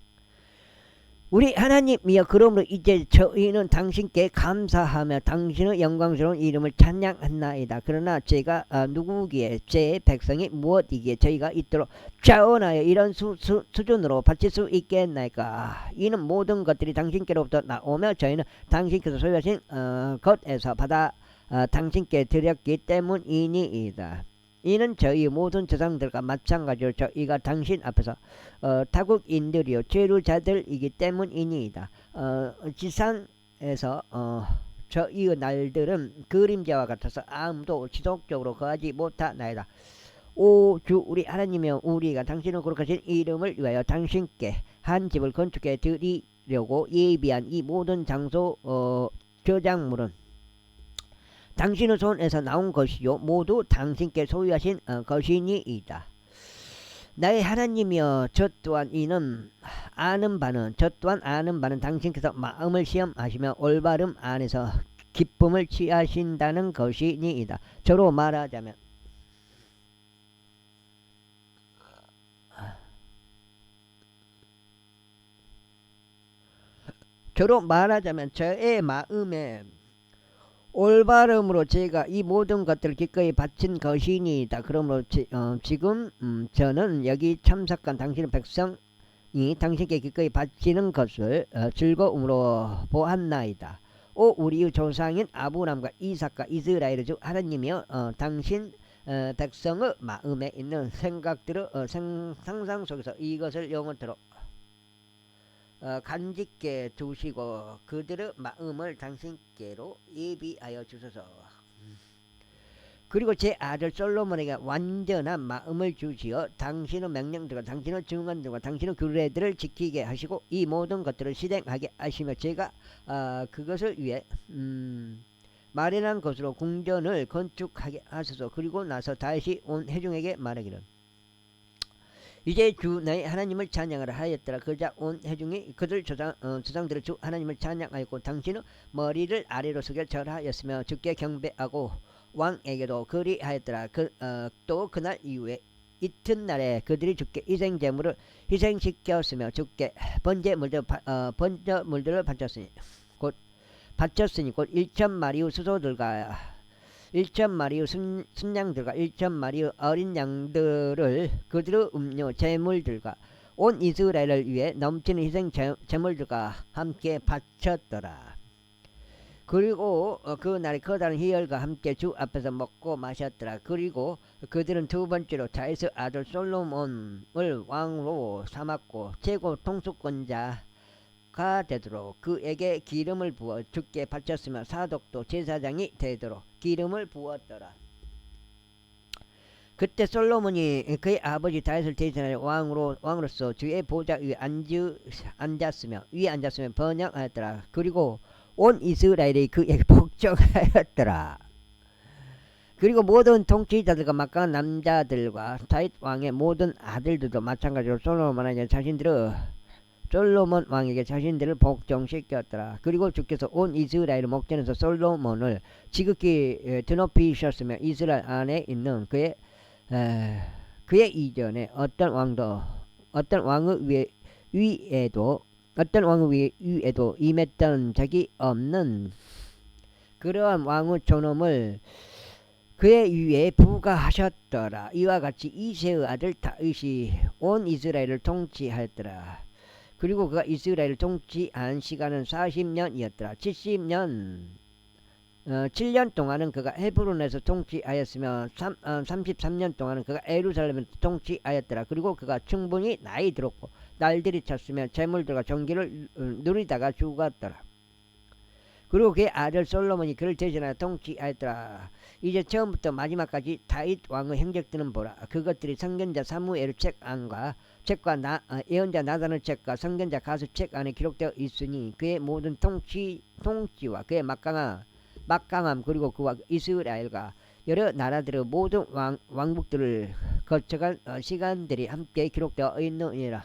[SPEAKER 1] 우리 하나님이여 그러므로 이제 저희는 당신께 감사하며 당신의 영광스러운 이름을 찬양하나이다. 그러나 제가 누구기에 제 백성이 무엇이기에 저희가 있도록 자원하여 이런 수준으로 바칠 수 있겠나이까. 이는 모든 것들이 당신께로부터 나오며 저희는 당신께서 소유하신 것에서 받아 당신께 드렸기 때문이니이다. 이는 저희 모든 조상들과 마찬가지로 저희가 당신 앞에서 타국인들이요 죄루자들이기 때문이니이다. 지상에서 저희의 날들은 그림자와 같아서 아무도 지속적으로 거하지 못하나이다. 오 주 우리 하나님이여 우리가 당신의 거룩하신 이름을 위하여 당신께 한 집을 건축해 드리려고 예비한 이 모든 장소 저작물은 당신의 손에서 나온 것이요 모두 당신께 소유하신 것이니이다. 나의 하나님이여 저 또한 아는 바는 당신께서 마음을 시험하시며 올바름 안에서 기쁨을 취하신다는 것이니이다. 저로 말하자면 저의 마음에 올바름으로 제가 이 모든 것들을 기꺼이 바친 것이니이다. 그러므로 지금 저는 여기 참석한 당신의 백성이 당신께 기꺼이 바치는 것을 즐거움으로 보았나이다. 오 우리의 조상인 아브람과 이삭과 이스라엘의 주 하나님이여 당신 백성의 마음에 있는 생각들을 상상 속에서 이것을 영원토록 간직게 두시고 그들의 마음을 당신께로 예비하여 주소서. 그리고 제 아들 솔로몬에게 완전한 마음을 주시어 당신의 명령들과 당신의 증언들과 당신의 규례들을 지키게 하시고 이 모든 것들을 실행하게 하시며 제가 그것을 위해 마련한 것으로 궁전을 건축하게 하소서. 그리고 나서 다시 온 회중에게 말하기를 이제 주 너희 하나님을 찬양하라 하였더라. 그러자 온 회중이 그들 조상들의 주 하나님을 찬양하였고 당신의 머리를 아래로 숙여 절하였으며 주께 경배하고 왕에게도 그리하였더라. 또 그날 이후에 이튿날에 그들이 주께 희생제물을 희생시켰으며 주께 번제물들을 바쳤으니 곧 1,000마리의 수소들과 1,000마리의 순양들과 1,000마리의 어린 양들을 그들의 음료 제물들과 온 이스라엘을 위해 넘치는 희생 제물들과 함께 바쳤더라. 그리고 그날에 커다란 희열과 함께 주 앞에서 먹고 마셨더라. 그리고 그들은 두 번째로 다윗의 아들 솔로몬을 왕으로 삼았고 최고 통수권자가 되도록 그에게 기름을 부어 주께 바쳤으며 사독도 제사장이 되도록 기름을 부었더라. 그때 솔로몬이 그의 아버지 다윗을 대신하여 왕으로서 주의 보좌 위에 앉았으며 번영하였더라. 그리고 온 이스라엘이 그에게 복종하였더라. 그리고 모든 통치자들과 막강한 남자들과 다윗 왕의 모든 아들들도 마찬가지로 솔로몬 왕에게 자신들을 복종시켰더라. 그리고 주께서 온 이스라엘 목전에서 솔로몬을 지극히 드높이셨으며 이스라엘 안에 있는 그의 이전에 어떤 왕의 위에도 임했던 적이 없는 그러한 왕의 존엄을 그의 위에 부과하셨더라. 이와 같이 이새의 아들 다윗이 온 이스라엘을 통치하였더라. 그리고 그가 이스라엘을 통치한 시간은 40년이었더라. 7년 동안은 그가 헤브론에서 통치하였으며 33년 동안은 그가 예루살렘에서 통치하였더라. 그리고 그가 충분히 나이 들었고 날들이 찼으며 재물들과 정기를 누리다가 죽었더라. 그리고 그의 아들 솔로몬이 그를 대신하여 통치하였더라. 이제 처음부터 마지막까지 다윗 왕의 행적들은 보라. 그것들이 선견자 사무엘의 책과 예언자 나단의 책과 선견자 가수 책 안에 기록되어 있으니 그의 모든 통치와 그의 막강함 그리고 그와 이스라엘과 여러 나라들의 모든 왕국들을 거쳐간 시간들이 함께 기록되어 있느니라.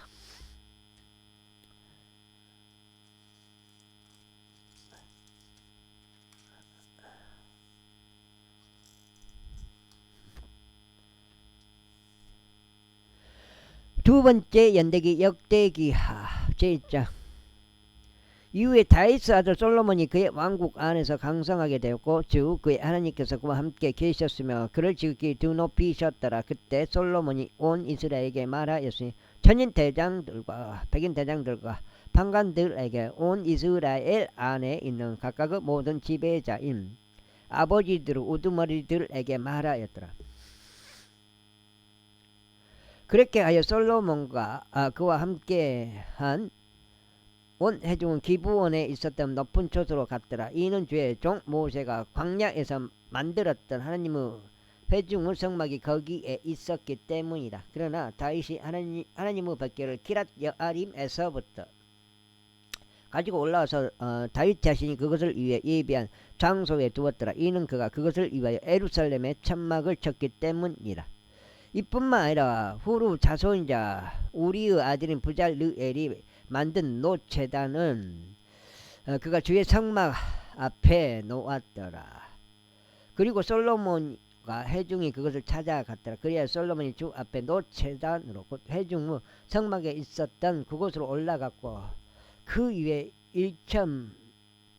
[SPEAKER 1] 두 번째 연대기 역대기하 제1장. 이후에 다윗의 아들 솔로몬이 그의 왕국 안에서 강성하게 되었고 주 그의 하나님께서 그와 함께 계셨으며 그를 지극히 드높이셨더라. 그때 솔로몬이 온 이스라엘에게 말하였으니 천인 대장들과 백인 대장들과 판관들에게 온 이스라엘 안에 있는 각각의 모든 지배자인 아버지들의 우두머리들에게 말하였더라. 그렇게 하여 솔로몬과 그와 함께한 온 회중은 기브온에 있었던 높은 초소로 갔더라. 이는 주의 종 모세가 광야에서 만들었던 하나님의 회중의 성막이 거기에 있었기 때문이다. 그러나 다윗이 하나님의 법궤를 기랏 여아림에서부터 가지고 올라와서 다윗 자신이 그것을 위해 예비한 장소에 두었더라. 이는 그가 그것을 위하여 예루살렘에 천막을 쳤기 때문이다. 이뿐만 아니라 후루 자손이자 우리의 아들인 부잘르엘이 만든 노제단은 그가 주의 성막 앞에 놓았더라. 그리고 솔로몬과 회중이 그것을 찾아갔더라. 그래야 솔로몬이 주 앞에 노제단으로 곧 회중의 성막에 있었던 그곳으로 올라갔고 그 위에 1천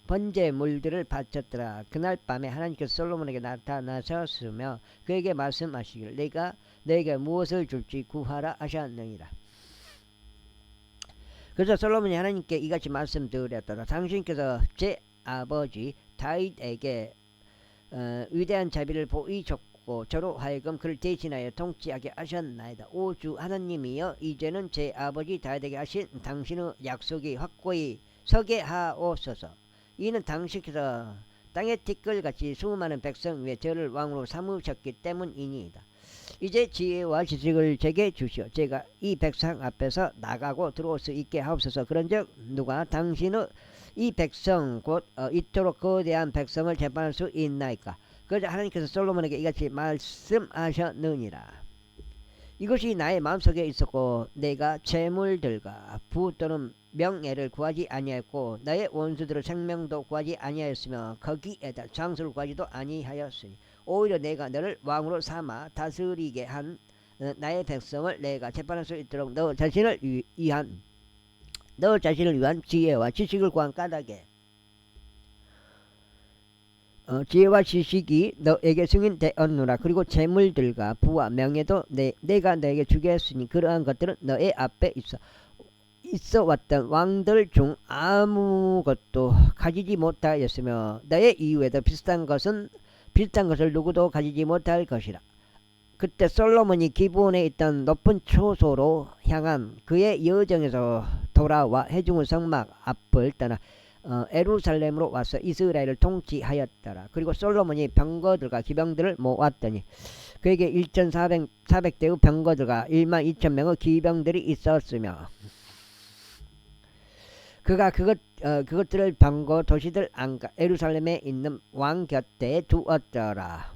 [SPEAKER 1] 번제물들을 바쳤더라. 그날 밤에 하나님께서 솔로몬에게 나타나셨으며 그에게 말씀하시기를 내가 너에게 무엇을 줄지 구하라 하셨느니라. 그래서 솔로몬이 하나님께 이같이 말씀드렸더라. 당신께서 제 아버지 다윗에게 위대한 자비를 보이셨고 저로 하여금 그를 대신하여 통치하게 하셨나이다. 오 주 하나님이여 이제는 제 아버지 다윗에게 하신 당신의 약속이 확고히 서게 하옵소서. 이는 당신께서 땅의 티끌같이 수많은 백성 위에 저를 왕으로 삼으셨기 때문이니이다. 이제 지혜와 지식을 제게 주시오. 제가 이 백성 앞에서 나가고 들어올 수 있게 하옵소서. 그런즉 누가 당신의 이 백성 곧 이토록 거대한 백성을 재판할 수 있나이까. 그러자 하나님께서 솔로몬에게 이같이 말씀하셨느니라. 이것이 나의 마음속에 있었고 내가 재물들과 부 또는 명예를 구하지 아니하였고 나의 원수들의 생명도 구하지 아니하였으며 거기에다 장수를 구하지도 아니하였으니 오히려 내가 너를 왕으로 삼아 다스리게 한 나의 백성을 내가 재판할 수 있도록 너 자신을 위한 지혜와 지식을 구한 까닭에 지혜와 지식이 너에게 승인되었노라. 그리고 재물들과 부와 명예도 내가 너에게 주겠으니 그러한 것들은 너의 앞에 있어 왔던 왕들 중 아무것도 가지지 못하였으며 너의 이후에도 비슷한 것을 누구도 가지지 못할 것이라. 그때 솔로몬이 기브온에 있던 높은 초소로 향한 그의 여정에서 돌아와 회중의 성막 앞을 떠나 예루살렘으로 와서 이스라엘을 통치하였더라. 그리고 솔로몬이 병거들과 기병들을 모았더니 그에게 1,400대의 병거들과 12,000명의 기병들이 있었으며 그가 그것들을 병거 도시들 안과 예루살렘에 있는 왕 곁에 두었더라.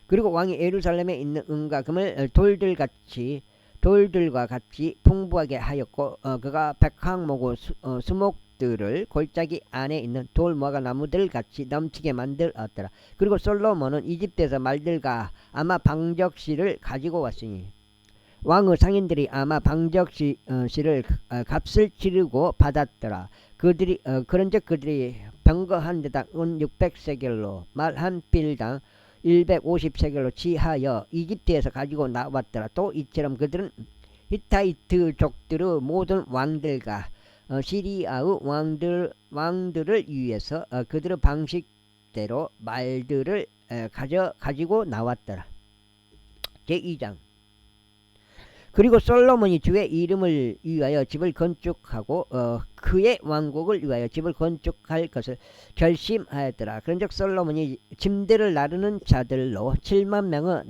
[SPEAKER 1] 그리고 왕이 예루살렘에 있는 은과 금을 돌들과 같이 풍부하게 하였고 그가 백항목의 수목들을 골짜기 안에 있는 돌무화과 나무들 같이 넘치게 만들었더라. 그리고 솔로몬은 이집트에서 말들과 아마 방적시를 가지고 왔으니 왕의 상인들이 아마 방적시를 값을 치르고 받았더라. 그런즉 그들이 병거 한 대당 은 600세겔로 말 한 필당 150세겔로 취하여 이집트에서 가지고 나왔더라. 또 이처럼 그들은 히타이트족들의 모든 왕들과 시리아의 왕들을 위해서 그들의 방식대로 말들을 가지고 나왔더라. 제2장. 그리고 솔로몬이 주의 이름을 위하여 집을 건축하고 그의 왕국을 위하여 집을 건축할 것을 결심하였더라. 그런즉 솔로몬이 짐들을 나르는 자들로 7만 명의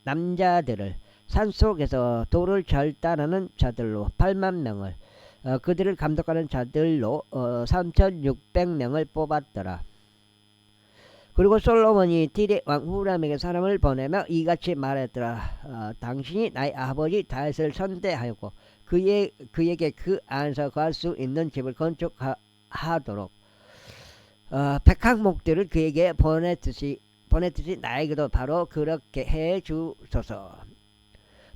[SPEAKER 1] 남자들을 산속에서 돌을 절단하는 자들로 8만 명을 그들을 감독하는 자들로 3,600명을 뽑았더라. 그리고 솔로몬이 딜의 왕 후람에게 사람을 보내며 이같이 말했더라. 당신이 나의 아버지 다윗을 선대하였고 그에게 그 안에서 거할 수 있는 집을 건축하도록 백항목들을 그에게 보냈듯이 나에게도 바로 그렇게 해 주소서.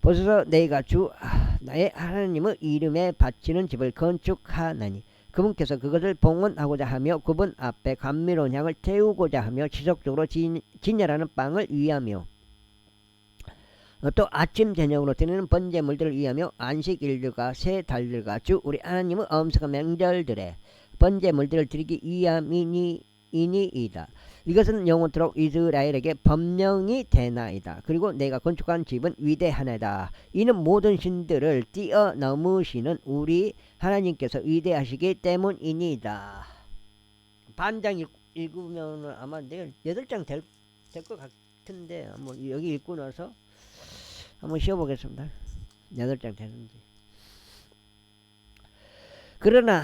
[SPEAKER 1] 보소서 내가 주 나의 하나님의 이름에 바치는 집을 건축하나니 그분께서 그것을 봉헌하고자 하며 그분 앞에 감미로운 향을 태우고자 하며 지속적으로 진열하는 빵을 위하며 또 아침 저녁으로 드리는 번제물들을 위하며 안식일들과 새 달들과 주 우리 하나님의 엄숙한 명절들에 번제물들을 드리기 위함이니이다. 이것은 영원토록 이스라엘에게 법령이 되나이다. 그리고 내가 건축한 집은 위대하나이다. 이는 모든 신들을 뛰어넘으시는 우리 하나님께서 위대하시기 때문이니이다. 반장 읽으면 아마 내일 8장 될 것 같은데 한번 여기 읽고 나서 한번 쉬어보겠습니다. 8장 되는지. 그러나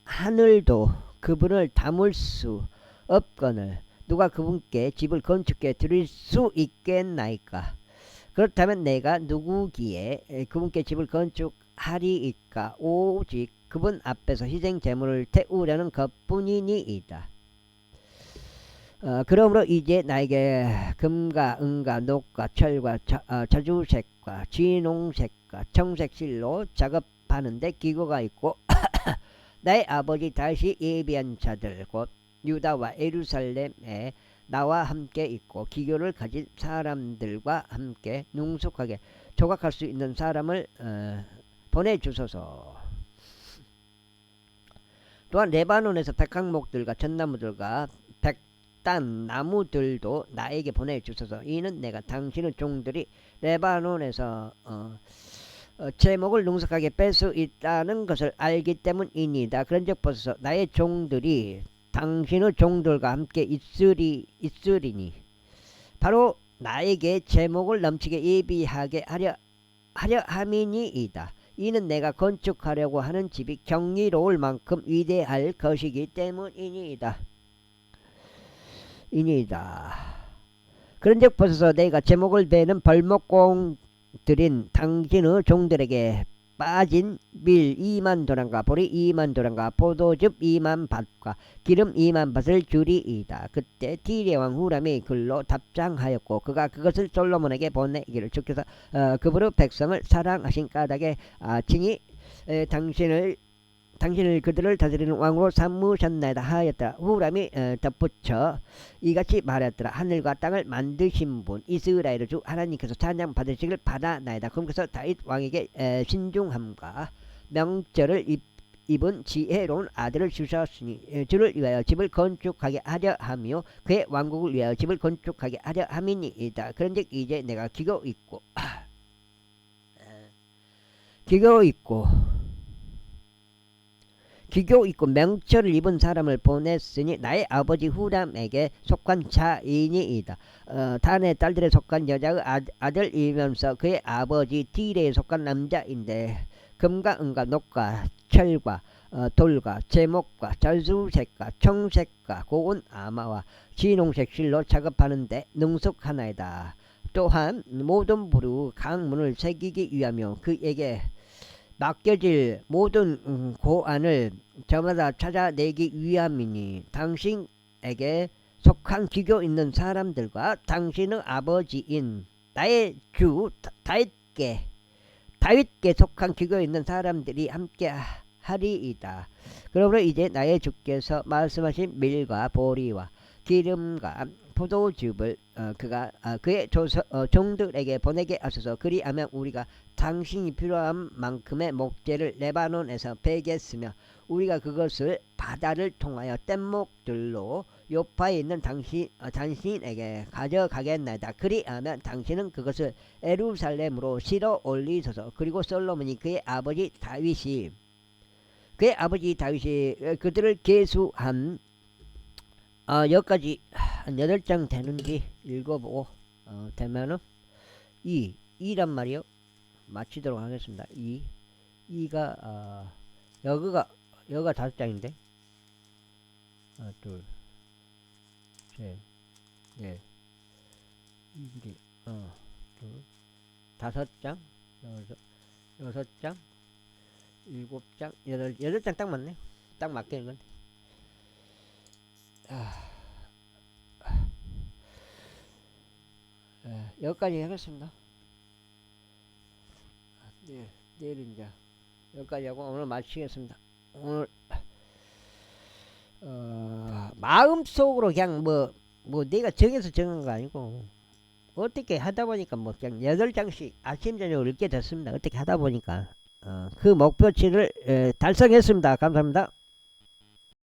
[SPEAKER 1] 하늘도 그분을 담을 수 없거늘 누가 그분께 집을 건축해 드릴 수 있겠나이까. 그렇다면 내가 누구기에 그분께 집을 건축하리이까. 오직 그분 앞에서 희생 제물을 태우려는 것뿐이니이다. 그러므로 이제 나에게 금과 은과 녹과 철과 자주색과 진홍색과 청색실로 작업하는데 기구가 있고 나의 아버지 다윗이 예비한 자들 곧 유다와 예루살렘에 나와 함께 있고 기교를 가진 사람들과 함께 능숙하게 조각할 수 있는 사람을 보내주소서. 또한 레바논에서 백항목들과 전나무들과 백단 나무들도 나에게 보내주소서. 이는 내가 당신의 종들이 레바논에서 제목을 능숙하게 뺄 수 있다는 것을 알기 때문이니다. 그런즉 보소서 나의 종들이 당신의 종들과 함께 있으리니 바로 나에게 제목을 넘치게 예비하게 하려 함이니이다. 이는 내가 건축하려고 하는 집이 경이로울 만큼 위대할 것이기 때문이니이다. 그런즉 보소서 내가 제목을 베는 벌목공 드린 당신의 종들에게 빠진 밀 2만 도랑과 보리 2만 도랑과 포도즙 2만 밭과 기름 2만 밭을 주리이다. 그때 딜의 왕 후람이 글로 답장하였고 그가 그것을 솔로몬에게 보내기를 주께서 그분의 백성을 사랑하신 까닭에 칭히 당신을 그들을 다스리는 왕으로 삼으셨나이다 하였더라. 후람이 덧붙여 이같이 말했더라. 하늘과 땅을 만드신 분 이스라엘의 주 하나님께서 찬양 받으시길 바라나이다. 그러면서 다윗 왕에게 신중함과 명절을 입은 지혜로운 아들을 주셨으니 주를 위하여 집을 건축하게 하려 하며 그의 왕국을 위하여 집을 건축하게 하려 함이니이다. 그런즉 이제 내가 기고 기교 있고 명철을 입은 사람을 보냈으니 나의 아버지 후람에게 속한 자인이이다. 단의 딸들에 속한 여자의 아들이면서 그의 아버지 딜에 속한 남자인데 금과 은과 녹과 철과 돌과 제목과 자주색과 청색과 고운 아마와 진홍색 실로 작업하는데 능숙하나이다. 또한 모든 부류 강문을 새기기 위하며 그에게 맡겨질 모든 고안을 저마다 찾아내기 위함이니 당신에게 속한 기교 있는 사람들과 당신의 아버지인 나의 주 다윗께 속한 기교 있는 사람들이 함께 하리이다. 그러므로 이제 나의 주께서 말씀하신 밀과 보리와 기름과 포도즙을 그가 그의 종들에게 보내게 하소서. 그리하면 우리가 당신이 필요한 만큼의 목재를 레바논에서 베겠으며 우리가 그것을 바다를 통하여 뗏목들로 요파에 있는 당신에게 가져가겠나이다. 그리하면 당신은 그것을 예루살렘으로 실어 올리소서. 그리고 솔로몬이 그의 아버지 다윗이 그들을 계수한 여기까지 한 8장 되는지 읽어보고 되면은 2란 말이요. 마치도록 하겠습니다. 2가 여기가 5장인데 둘, 셋, 넷, 2, 둘, 5장, 6장, 7장, 8장 딱 맞네. 딱 맞게 건. 여기까지 하겠습니다. 내일 이제 여기까지 하고 오늘 마치겠습니다. 오늘 마음속으로 그냥 뭐 내가 정해서 정한 거 아니고 어떻게 하다 보니까 뭐 그냥 8장씩 아침 저녁 읽게 됐습니다. 어떻게 하다 보니까 그 목표치를 달성했습니다. 감사합니다.